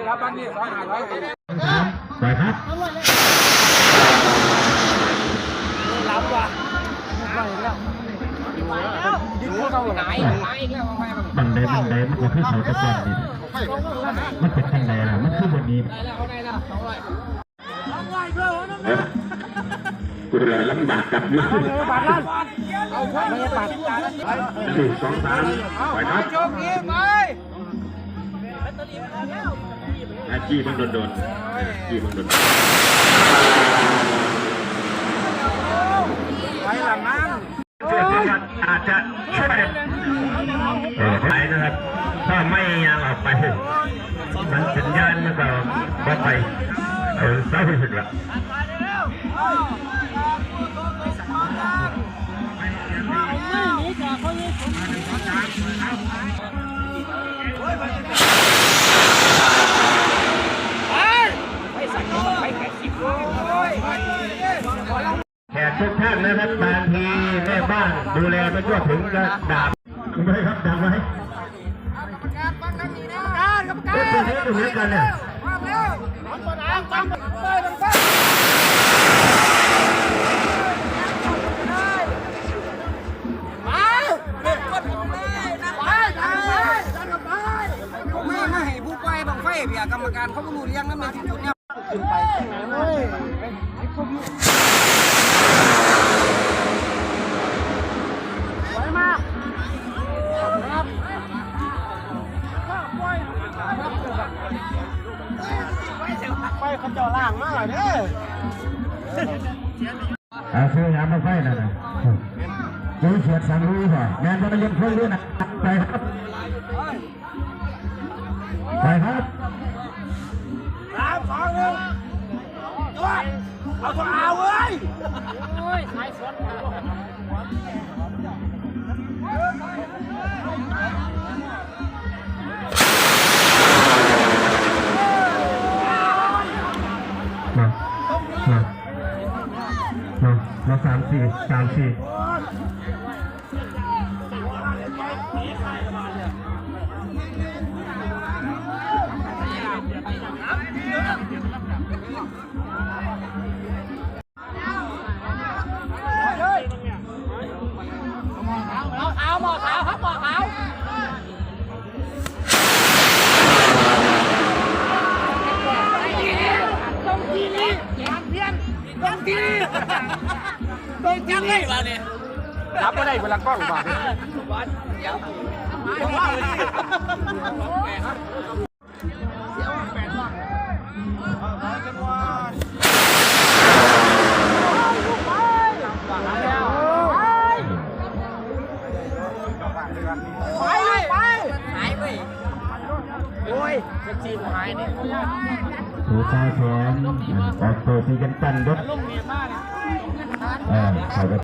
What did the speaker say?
รับบ้านนี่200ไปครับรับว่ะดึงเข้าไหนบังใดมันก็คือเขาตะกอนนี่มันเป็นทางใดล่ะมันคือบนนี้กูเลยลำบากกับมือสี่2 3ไปครับอาชีพมันโดนอาชีพมันโดนไปหลังนั้นอาจจะช่วยไปนะครับถ้าไม่ยังออกไปมันสัญญาณมันก็ไปเศร้าที่สุดละแขกทุกท่านนะครับบางทีแม่บ้านดูแลไม่ทั่วถึงก็ดาบไหมครับดาบไหมตัวนี้ตัวนี้กันเนี่ยไม่ให้ผู้ไปบังไฟเบียกรรมการเขาไม่รู้เรื่องนั่นเป็นจุดเนี้ยขึ้นไปสวยมากไปเขาจ่อล่างมากเลยเนี่ยซื้อยามาไฟนั่นนะดูเฉียด3 รูก่อนงานมันยังเพิ่งเรื่องไปครับไปครับ3 2 1ตัวเอาตัวเอาเว้ยโอ้ยสายสวนมา3 4หมอขาวครับหมอขาวต้องทีนี้เพี้ยนต้องทีนี้ต้องทีนี้มาเนี่ยรับไม่ได้เวลากล้องมาโอ้ยจะจีบหายเนี่ยถูกใจแขนออกตัวที่กันปั้นรถเขา